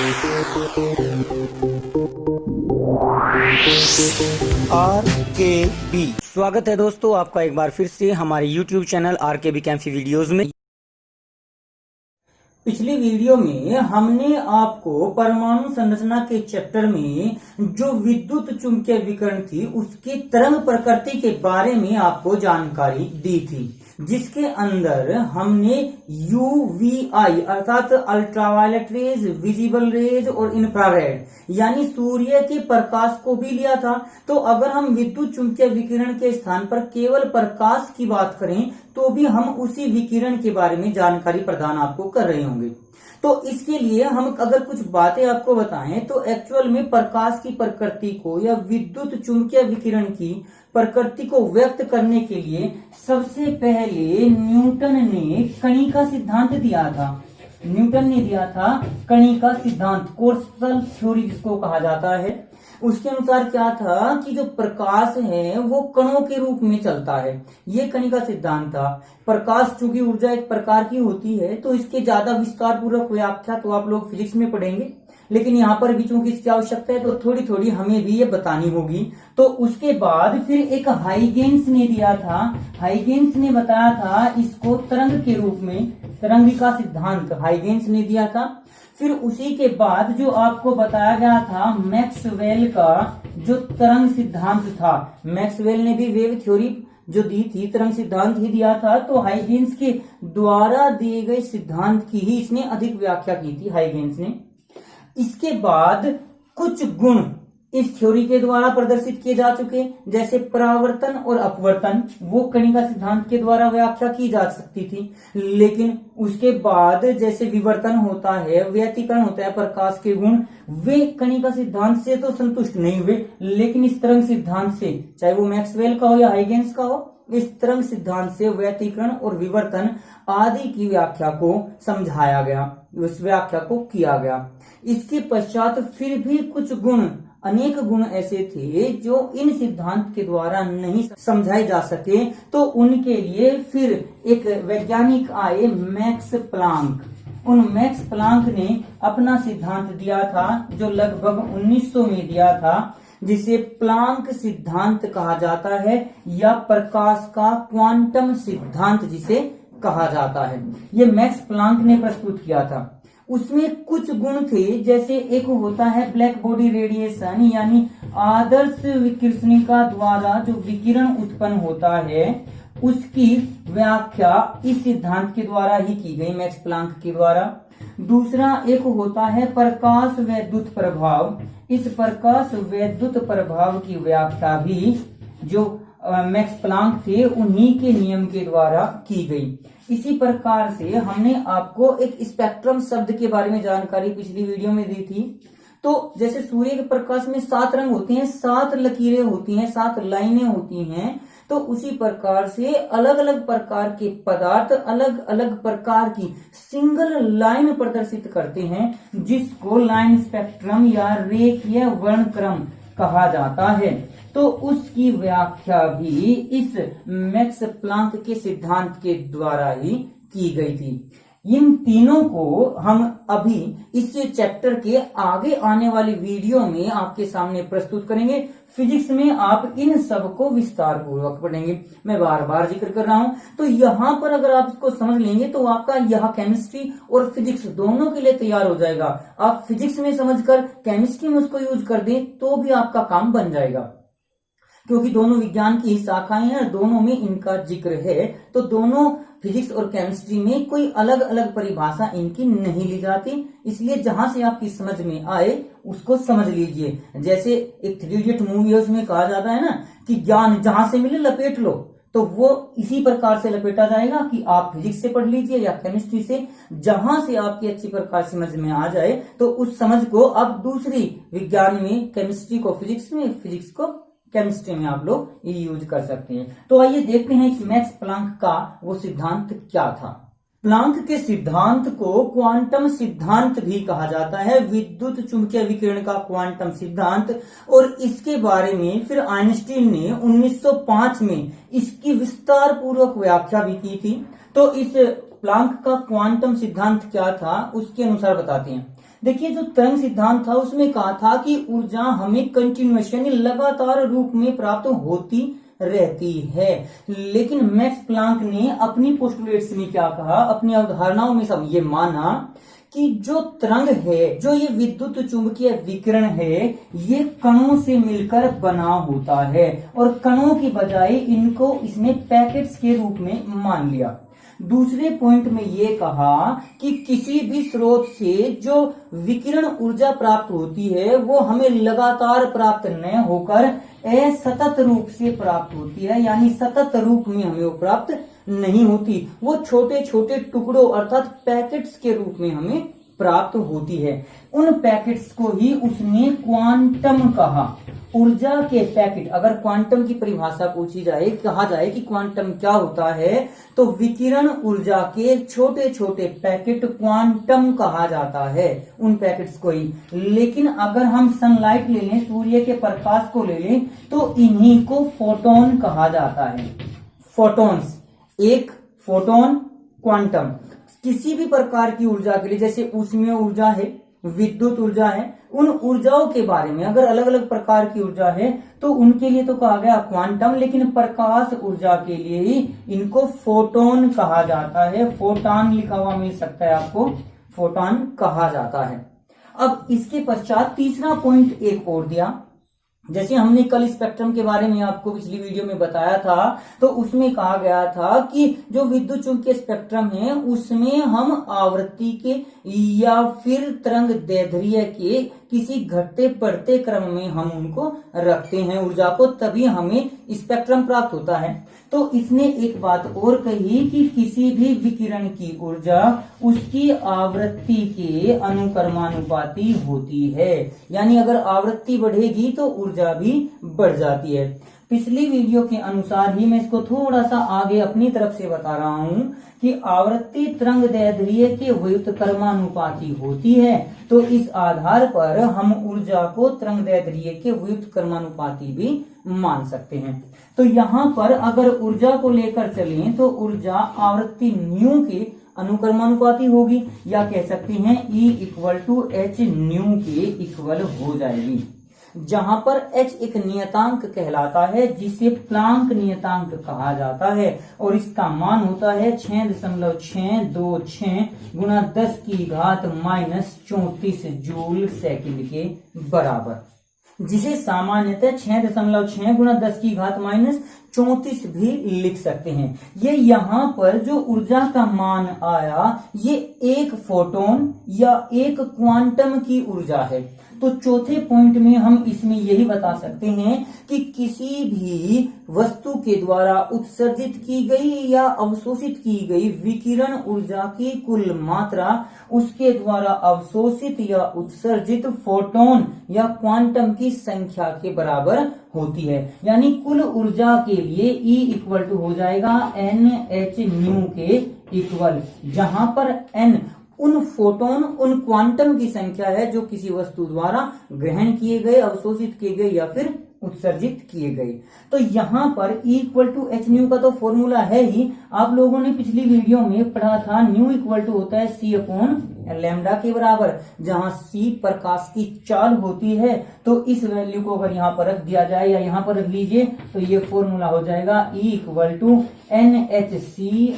RKB स्वागत है दोस्तों आपका एक बार फिर से हमारे YouTube चैनल RKB कैंफी वीडियोस में। पिछली वीडियो में हमने आपको परमाणु संरचना के चैप्टर में जो विद्युत चुंबकीय विकिरण थी उसकी तरंग प्रकृति के बारे में आपको जानकारी दी थी, जिसके अंदर हमने UVI अर्थात अल्ट्रावायलेट रेज, विजिबल रेज और इंफ्रारेड यानी सूर्य के प्रकाश को भी लिया था। तो अगर हम विद्युत चुंबकीय विकिरण के स्थान पर केवल प्रकाश की बात करें तो भी हम उसी विकिरण के बारे में जानकारी प्रदान आपको कर रहे होंगे। तो इसके लिए हम अगर कुछ बातें आपको बताएं तो एक्चुअल में प्रकाश की प्रकृति को या विद्युत चुंबकीय विकिरण की प्रकृति को व्यक्त करने के लिए सबसे पहले न्यूटन ने कणिका सिद्धांत दिया था। न्यूटन ने दिया था कणिका सिद्धांत, कोर्सल थ्योरी जिसको कहा जाता है। उसके अनुसार क्या था कि जो प्रकाश है वो कणों के रूप में चलता है, ये कणिका सिद्धांत था। प्रकाश चूंकि ऊर्जा एक प्रकार की होती है तो इसके ज्यादा विस्तार पूर्वक व्याख्या तो आप लोग फिजिक्स में पढ़ेंगे, लेकिन यहाँ पर भी चूंकि इसकी आवश्यकता है तो थोड़ी थोड़ी हमें भी ये बतानी होगी। तो उसके बाद फिर एक हाइगेन्स ने दिया था, हाइगेन्स ने बताया था इसको तरंग के रूप में, तरंगिका सिद्धांत हाइगेन्स ने दिया था। फिर उसी के बाद जो आपको बताया गया था मैक्सवेल का जो तरंग सिद्धांत था, मैक्सवेल ने भी वेव थ्योरी जो दी थी तरंग सिद्धांत ही दिया था। तो हाइगेन्स के द्वारा दिए गए सिद्धांत की ही इसने अधिक व्याख्या की थी हाइगेन्स ने। इसके बाद कुछ गुण इस थ्योरी के द्वारा प्रदर्शित किए जा चुके, जैसे परावर्तन और अपवर्तन, वो कणिका सिद्धांत के द्वारा व्याख्या की जा सकती थी। लेकिन उसके बाद जैसे विवर्तन होता है, व्यतिकरण होता है, प्रकाश के गुण, वे कणिका सिद्धांत से तो संतुष्ट नहीं हुए, लेकिन इस तरंग सिद्धांत से, चाहे वो मैक्सवेल का हो या हाइगेन्स का हो, इस तरंग सिद्धांत से व्यतिकरण और विवर्तन आदि की व्याख्या को समझाया गया, उस व्याख्या को किया गया। इसके पश्चात फिर भी कुछ गुण, अनेक गुण ऐसे थे जो इन सिद्धांत के द्वारा नहीं समझाए जा सके, तो उनके लिए फिर एक वैज्ञानिक आए, मैक्स प्लांक। उन मैक्स प्लांक ने अपना सिद्धांत दिया था जो लगभग 1900 में दिया था, जिसे प्लांक सिद्धांत कहा जाता है या प्रकाश का क्वांटम सिद्धांत जिसे कहा जाता है। ये मैक्स प्लांक ने प्रस्तुत किया था। उसमें कुछ गुण थे, जैसे एक होता है ब्लैक बॉडी रेडिएशन यानी आदर्श विकिरणिका द्वारा जो विकिरण उत्पन्न होता है उसकी व्याख्या इस सिद्धांत के द्वारा ही की गई, मैक्स प्लांक के द्वारा। दूसरा एक होता है प्रकाश वैद्युत प्रभाव, इस प्रकाश वैद्युत प्रभाव की व्याख्या भी जो मैक्स प्लांक थे उन्हीं के नियम के द्वारा की गई। इसी प्रकार से हमने आपको एक स्पेक्ट्रम शब्द के बारे में जानकारी पिछली वीडियो में दी थी। तो जैसे सूर्य के प्रकाश में 7 रंग होते हैं, 7 लकीरें होती हैं, 7 लाइनें होती हैं, तो उसी प्रकार से अलग अलग प्रकार के पदार्थ अलग अलग प्रकार की सिंगल लाइन प्रदर्शित करते हैं, जिसको लाइन स्पेक्ट्रम या रेखीय वर्णक्रम कहा जाता है। तो उसकी व्याख्या भी इस मैक्स प्लांक के सिद्धांत के द्वारा ही की गई थी। इन तीनों को हम अभी इस चैप्टर के आगे आने वाली वीडियो में आपके सामने प्रस्तुत करेंगे। फिजिक्स में आप इन सब को विस्तार पूर्वक पढ़ेंगे। मैं बार बार जिक्र कर रहा हूं, तो यहाँ पर अगर आप इसको समझ लेंगे तो आपका यह केमिस्ट्री और फिजिक्स दोनों के लिए तैयार हो जाएगा। आप फिजिक्स में समझकर केमिस्ट्री में उसको यूज कर दें तो भी आपका काम बन जाएगा, क्योंकि दोनों विज्ञान की शाखाएं हैं, दोनों में इनका जिक्र है। तो दोनों फिजिक्स और केमिस्ट्री में कोई अलग अलग परिभाषा इनकी नहीं ली जाती, इसलिए जहां से आपकी समझ में आए उसको समझ लीजिए। जैसे एक 3 इडियट मूवी है, उसमें कहा जाता है ना कि ज्ञान जहां से मिले लपेट लो, तो वो इसी प्रकार से लपेटा जाएगा कि आप फिजिक्स से पढ़ लीजिए या केमिस्ट्री से, जहां से आपकी अच्छी प्रकार समझ में आ जाए तो उस समझ को आप दूसरी विज्ञान में, केमिस्ट्री को फिजिक्स में, फिजिक्स को केमिस्ट्री में आप लोग ये यूज कर सकते हैं। तो आइए देखते हैं इस मैक्स प्लांक का वो सिद्धांत क्या था। प्लांक के सिद्धांत को क्वांटम सिद्धांत भी कहा जाता है, विद्युत चुंबकीय विकिरण का क्वांटम सिद्धांत। और इसके बारे में फिर आइंस्टीन ने 1905 में इसकी विस्तार पूर्वक व्याख्या भी की थी। तो इस प्लांक का क्वांटम सिद्धांत क्या था उसके अनुसार बताते हैं। देखिए जो तरंग सिद्धांत था उसमें कहा था कि ऊर्जा हमें कंटिन्यूअस यानी लगातार रूप में प्राप्त होती रहती है। लेकिन मैक्स प्लांक ने अपनी पोस्टुलेट्स में क्या कहा, अपनी अवधारणाओं में सब ये माना कि जो तरंग है, जो ये विद्युत चुंबकीय विकिरण है, ये कणों से मिलकर बना होता है और कणों की बजाय इनको इसने पैकेट्स के रूप में मान लिया। दूसरे पॉइंट में ये कहा कि किसी भी स्रोत से जो विकिरण ऊर्जा प्राप्त होती है वो हमें लगातार प्राप्त न होकर असतत रूप से प्राप्त होती है, यानी सतत रूप में हमें वो प्राप्त नहीं होती, वो छोटे छोटे टुकड़ों अर्थात पैकेट्स के रूप में हमें प्राप्त होती है। उन पैकेट्स को ही उसने क्वांटम कहा। ऊर्जा के पैकेट, अगर क्वांटम की परिभाषा पूछी जाए, कहा जाए कि क्वांटम क्या होता है, तो विकिरण ऊर्जा के छोटे छोटे पैकेट क्वांटम कहा जाता है, उन पैकेट्स को ही। लेकिन अगर हम सनलाइट ले लें, सूर्य के प्रकाश को ले लें, तो इन्हीं को फोटोन कहा जाता है। फोटॉन्स, एक फोटोन, क्वांटम। किसी भी प्रकार की ऊर्जा के लिए, जैसे ऊष्मीय ऊर्जा है, विद्युत ऊर्जा है, उन ऊर्जाओं के बारे में अगर अलग अलग प्रकार की ऊर्जा है तो उनके लिए तो कहा गया क्वांटम, लेकिन प्रकाश ऊर्जा के लिए ही इनको फोटोन कहा जाता है। फोटॉन लिखा हुआ मिल सकता है आपको, फोटॉन कहा जाता है। अब इसके पश्चात तीसरा पॉइंट एक और दिया, जैसे हमने कल स्पेक्ट्रम के बारे में आपको पिछली वीडियो में बताया था, तो उसमें कहा गया था कि जो विद्युत चुंबकीय स्पेक्ट्रम है उसमें हम आवृत्ति के या फिर तरंग दैर्ध्य के किसी घटते बढ़ते क्रम में हम उनको रखते हैं ऊर्जा को, तभी हमें स्पेक्ट्रम प्राप्त होता है। तो इसने एक बात और कही कि किसी भी विकिरण की ऊर्जा उसकी आवृत्ति के अनुक्रमानुपाती होती है, यानी अगर आवृत्ति बढ़ेगी तो ऊर्जा भी बढ़ जाती है। पिछली वीडियो के अनुसार ही मैं इसको थोड़ा सा आगे अपनी तरफ से बता रहा हूं कि आवृत्ति तरंग दैर्ध्य के व्युत्क्रमानुपाती होती है, तो इस आधार पर हम ऊर्जा को तरंग दैर्ध्य के व्युत्क्रमानुपाती भी मान सकते हैं। तो यहाँ पर अगर ऊर्जा को लेकर चलें तो ऊर्जा आवृत्ति न्यू के अनुक्रमानुपाती होगी, या कह सकते हैं E = h न्यू के इक्वल हो जाएगी, जहां पर h एक नियतांक कहलाता है जिसे प्लांक नियतांक कहा जाता है और इसका मान होता है 6.626 गुणा 10⁻⁻34 जूल सेकंड के बराबर, जिसे सामान्यतः 6.6 गुणा 10⁻⁻34 भी लिख सकते हैं। ये यहाँ पर जो ऊर्जा का मान आया, ये एक फोटोन या एक क्वांटम की ऊर्जा है। तो चौथे पॉइंट में हम इसमें यही बता सकते हैं कि किसी भी वस्तु के द्वारा उत्सर्जित की गई या अवशोषित की गई विकिरण ऊर्जा की कुल मात्रा उसके द्वारा अवशोषित या उत्सर्जित फोटोन या क्वांटम की संख्या के बराबर होती है। यानी कुल ऊर्जा के लिए E = हो जाएगा NH न्यू के इक्वल, जहां पर N उन फोटोन, उन क्वांटम की संख्या है जो किसी वस्तु द्वारा ग्रहण किए गए, अवशोषित किए गए या फिर उत्सर्जित किए गए। तो यहाँ पर E = h न्यू का तो फॉर्मूला है ही, आप लोगों ने पिछली वीडियो में पढ़ा था। न्यू = होता है c/λ के बराबर, जहां c प्रकाश की चाल होती है। तो इस वैल्यू को अगर यहाँ पर रख दिया जाए या यहाँ पर रख लीजिए तो ये फॉर्मूला हो जाएगा E = nhc/λ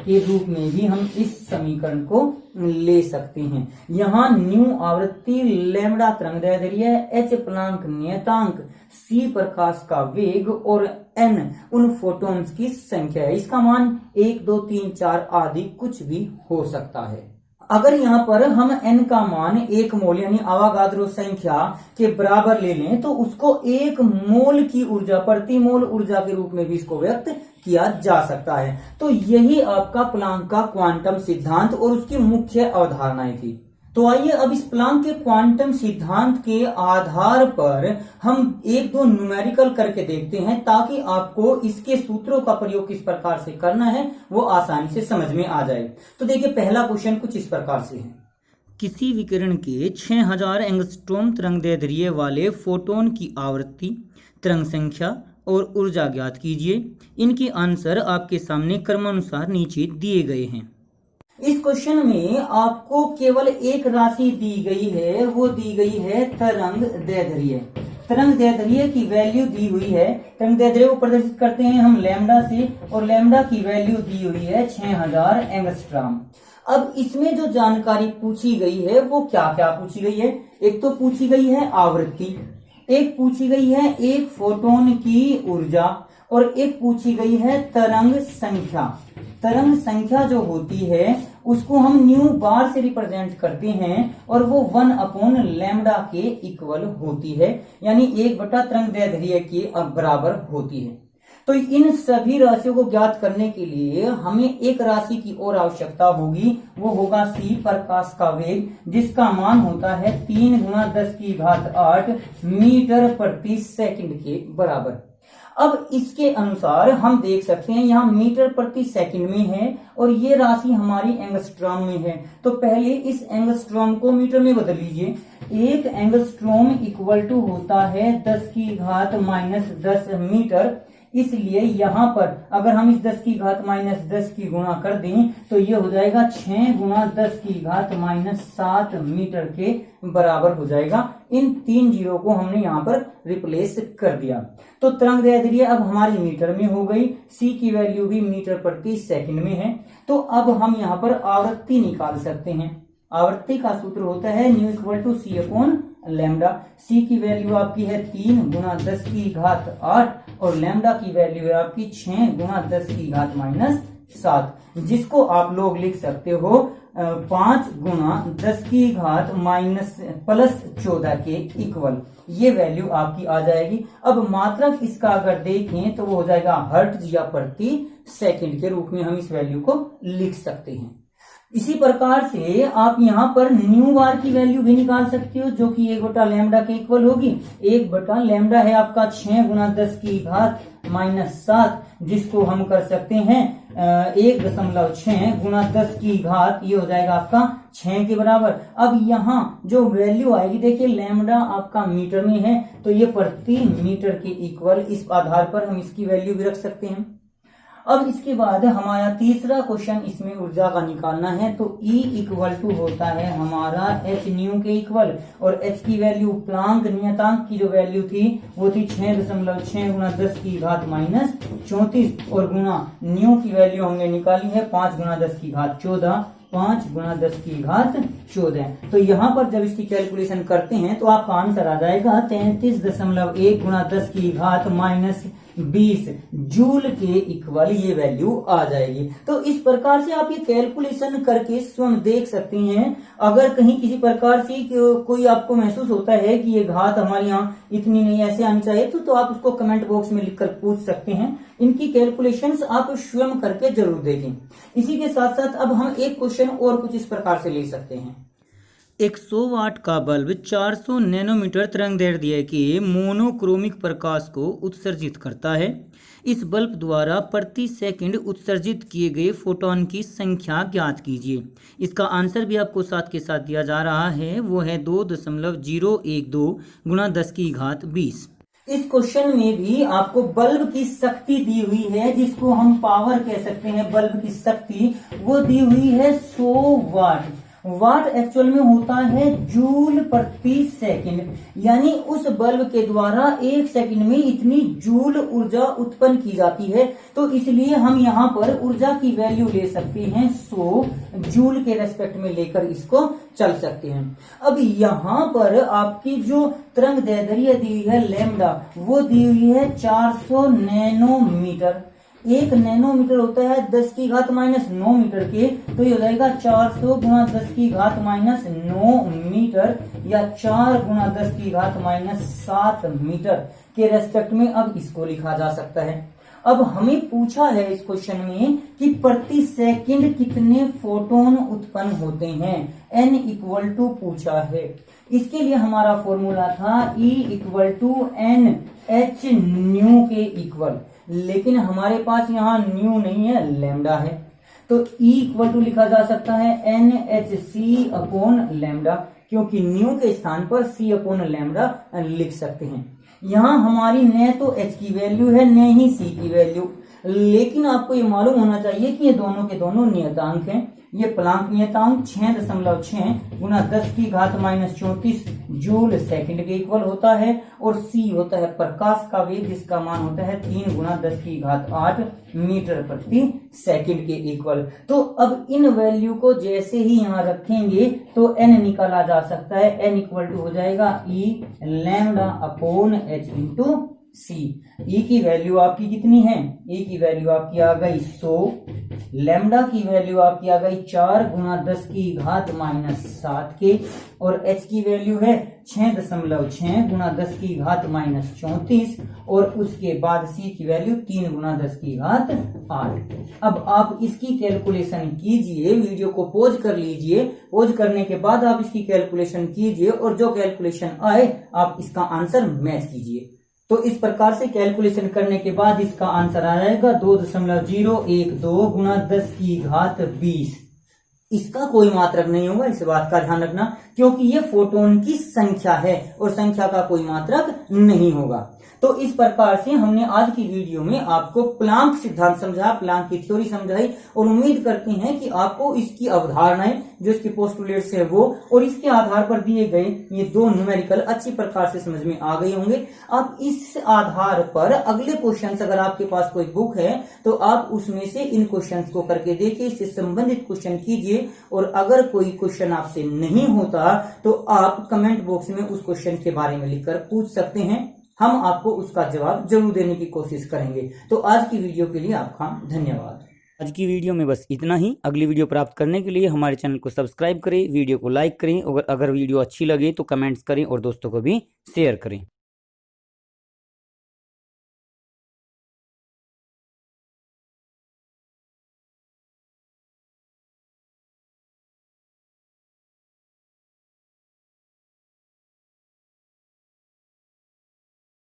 के रूप में भी हम इस समीकरण को ले सकते हैं। यहाँ न्यू आवृत्ति, लैम्डा तरंग दैर्ध्य, h प्लांक नियतांक, c प्रकाश का वेग और n उन फोटॉन्स की संख्या है। इसका मान 1, 2, 3, 4 आदि कुछ भी हो सकता है। अगर यहाँ पर हम n का मान 1 मोल यानी आवागाद्रो संख्या के बराबर ले लें तो उसको 1 मोल की ऊर्जा, प्रति मोल ऊर्जा के रूप में भी इसको व्यक्त किया जा सकता है। तो यही आपका प्लांक का क्वांटम सिद्धांत और उसकी मुख्य अवधारणाएं थी। तो आइए अब इस प्लांक के क्वांटम सिद्धांत के आधार पर हम 1-2 न्यूमेरिकल करके देखते हैं, ताकि आपको इसके सूत्रों का प्रयोग किस प्रकार से करना है वो आसानी से समझ में आ जाए। तो देखिए पहला क्वेश्चन कुछ इस प्रकार से है। किसी विकिरण के 6000 एंगस्ट्रॉम तरंग दैर्ध्य वाले फोटोन की आवृत्ति, तरंग संख्या और ऊर्जा ज्ञात कीजिए। इनके आंसर आपके सामने क्रमानुसार नीचे दिए गए हैं। इस क्वेश्चन में आपको केवल एक राशि दी गई है, वो दी गई है तरंग दैर्ध्य। तरंग दैर्ध्य की वैल्यू दी हुई है। तरंग दैर्ध्य को प्रदर्शित करते हैं हम लैम्डा से, और लैम्डा की वैल्यू दी हुई है 6000 एंगस्ट्रॉम। अब इसमें जो जानकारी पूछी गई है वो क्या क्या पूछी गई है? एक तो पूछी गई है आवृत्ति, एक पूछी गई है एक फोटोन की ऊर्जा, और एक पूछी गई है तरंग संख्या। तरंग संख्या जो होती है उसको हम न्यू बार से रिप्रेजेंट करते हैं, और वो 1/लैम्डा के इक्वल होती है, यानी 1/, तरंग दैर्ध्य के बराबर होती है। तो इन सभी राशियों को ज्ञात करने के लिए हमें एक राशि की और आवश्यकता होगी, वो होगा c, प्रकाश का वेग, जिसका मान होता है 3 × 10⁸ मीटर प्रति सेकंड के बराबर। अब इसके अनुसार हम देख सकते हैं यहाँ मीटर प्रति सेकंड में है, और ये राशि हमारी एंगस्ट्रॉम में है। तो पहले इस एंगस्ट्रॉम को मीटर में बदल लीजिए। एक एंगस्ट्रॉम इक्वल टू होता है 10⁻⁻10 मीटर। इसलिए यहाँ पर अगर हम इस 10⁻⁻10 की गुणा कर दें तो ये हो जाएगा 6 × 10⁻7 मीटर के बराबर हो जाएगा। इन 3 जीरो को हमने यहाँ पर रिप्लेस कर दिया। तो तरंग दैर्ध्य अब हमारी मीटर में हो गई, c की वैल्यू भी मीटर प्रति सेकंड में है। तो अब हम यहाँ पर आवृत्ति निकाल सकते हैं। आवृत्ति का सूत्र होता है nu equal to c/λ। c की वैल्यू आपकी है 3 × 10⁸, और लैम्डा की वैल्यू है आपकी 6 × 10⁻7, जिसको आप लोग लिख सकते हो 5 × 10⁻+14 के इक्वल। ये वैल्यू आपकी आ जाएगी। अब मात्रक इसका अगर देखें तो वो हो जाएगा हर्ट्ज या प्रति सेकंड के रूप में हम इस वैल्यू को लिख सकते हैं। इसी प्रकार से आप यहाँ पर न्यू बार की वैल्यू भी निकाल सकते हो, जो कि 1/λ के इक्वल होगी। 1/λ है आपका 6 × 10⁻7, जिसको हम कर सकते हैं 1.6 × 10⁻, ये हो जाएगा आपका 6 के बराबर। अब यहाँ जो वैल्यू आएगी, देखिए लैम्डा आपका मीटर में है, तो ये प्रति मीटर के इक्वल। इस आधार पर हम इसकी वैल्यू भी रख सकते हैं। अब इसके बाद हमारा तीसरा क्वेश्चन, इसमें ऊर्जा का निकालना है। तो E इक्वल टू होता है हमारा h न्यू के इक्वल, और h की वैल्यू प्लांक नियतांक की जो वैल्यू थी वो थी 6.6 × 10⁻34, और गुना न्यू की वैल्यू हमने निकाली है 5 × 10⁻14, 5 × 10⁻14। तो यहाँ पर जब इसकी कैलकुलेशन करते हैं तो आपका आंसर आ जाएगा 33.1 × 10⁻20 जूल के इक्वल ये वैल्यू आ जाएगी। तो इस प्रकार से आप ये कैलकुलेशन करके स्वयं देख सकते हैं। अगर कहीं किसी प्रकार से कोई आपको महसूस होता है कि ये घात हमारे यहाँ इतनी नहीं, ऐसे आनी चाहिए, तो आप उसको कमेंट बॉक्स में लिखकर पूछ सकते हैं। इनकी कैलकुलेशंस आप स्वयं करके जरूर देखें। इसी के साथ साथ अब हम एक क्वेश्चन और कुछ इस प्रकार से ले सकते हैं। 100 वाट का बल्ब 400 नैनोमीटर तरंगदैर्ध्य के मोनोक्रोमिक प्रकाश को उत्सर्जित करता है। इस बल्ब द्वारा प्रति सेकंड उत्सर्जित किए गए फोटोन की संख्या ज्ञात कीजिए। इसका आंसर भी आपको साथ के साथ दिया जा रहा है, वो है 2.012 × 10⁻20। इस क्वेश्चन में भी आपको बल्ब की शक्ति दी हुई है, जिसको हम पावर कह सकते हैं। बल्ब की शक्ति वो दी हुई है 100 वाट। वाट एक्चुअल में होता है जूल प्रति सेकंड, यानी उस बल्ब के द्वारा 1 सेकंड में इतनी जूल ऊर्जा उत्पन्न की जाती है। तो इसलिए हम यहाँ पर ऊर्जा की वैल्यू ले सकते हैं 100 जूल के रेस्पेक्ट में लेकर इसको चल सकते हैं। अब यहाँ पर आपकी जो तरंग दैर्ध्य दी हुई है लैम्डा, वो दी हुई है 400 नैनोमीटर। 1 नैनोमीटर होता है 10⁻⁹ मीटर के, तो ये हो जाएगा 400 × 10⁻⁹ मीटर, या 4 × 10⁻7 मीटर के रेस्पेक्ट में अब इसको लिखा जा सकता है। अब हमें पूछा है इस क्वेश्चन में कि प्रति सेकंड कितने फोटोन उत्पन्न होते हैं। n इक्वल टू पूछा है। इसके लिए हमारा फॉर्मूला था E equal to n h nu के इक्वल, लेकिन हमारे पास यहाँ न्यू नहीं है, लैम्डा है। तो E इक्वल टू लिखा जा सकता है NHC/λ, क्योंकि न्यू के स्थान पर C/λ लिख सकते हैं। यहाँ हमारी न तो h की वैल्यू है न ही c की वैल्यू, लेकिन आपको ये मालूम होना चाहिए कि ये दोनों के दोनों नियतांक हैं। ये प्लांक नियतांक 6.6 गुना 10 की घात माइनस 34 जूल सेकंड के इक्वल होता है। और c होता है प्रकाश का वेग, जिसका मान होता है 3 गुना 10 की घात 8 मीटर प्रति सेकंड के इक्वल। तो अब इन वैल्यू को जैसे ही यहाँ रखेंगे तो n निकाला जा सकता है। n इक्वल टू हो जाएगा e lambda upon h into c। e की वैल्यू आपकी कितनी है? e की वैल्यू आपकी आ गई 100, लैम्डा की वैल्यू आपकी आ गई 4 गुना 10 की घात माइनस 7 के, और h की वैल्यू है 6.6 गुना 10 की घात माइनस 34, और उसके बाद c की वैल्यू 3 गुना 10 की घात 8। अब आप इसकी कैलकुलेशन कीजिए, वीडियो को पॉज कर लीजिए, पॉज करने के बाद आप इसकी कैलकुलेशन कीजिए और जो कैलकुलेशन आए आप इसका आंसर मैच कीजिए। तो इस प्रकार से कैलकुलेशन करने के बाद इसका आंसर आ जाएगा 2.012 गुना 10 की घात 20। इसका कोई मात्रक नहीं होगा, इस बात का ध्यान रखना, क्योंकि ये फोटोन की संख्या है और संख्या का कोई मात्रक नहीं होगा। तो इस प्रकार से हमने आज की वीडियो में आपको प्लांक सिद्धांत समझा, प्लांक की थ्योरी समझाई, और उम्मीद करते हैं कि आपको इसकी अवधारणाएं जो इसके पोस्टुलेट्स है वो और इसके आधार पर दिए गए ये दो न्यूमेरिकल अच्छी प्रकार से समझ में आ गए होंगे। आप इस आधार पर अगले क्वेश्चंस, अगर आपके पास कोई बुक है तो आप उसमें से इन क्वेश्चंस को करके देखिए, इससे संबंधित क्वेश्चन कीजिए, और अगर कोई क्वेश्चन आपसे नहीं होता तो आप कमेंट बॉक्स में उस क्वेश्चन के बारे में लिखकर पूछ सकते हैं, हम आपको उसका जवाब जरूर देने की कोशिश करेंगे। तो आज की वीडियो के लिए आपका धन्यवाद। आज की वीडियो में बस इतना ही। अगली वीडियो प्राप्त करने के लिए हमारे चैनल को सब्सक्राइब करें, वीडियो को लाइक करें, और अगर वीडियो अच्छी लगे तो कमेंट्स करें और दोस्तों को भी शेयर करें।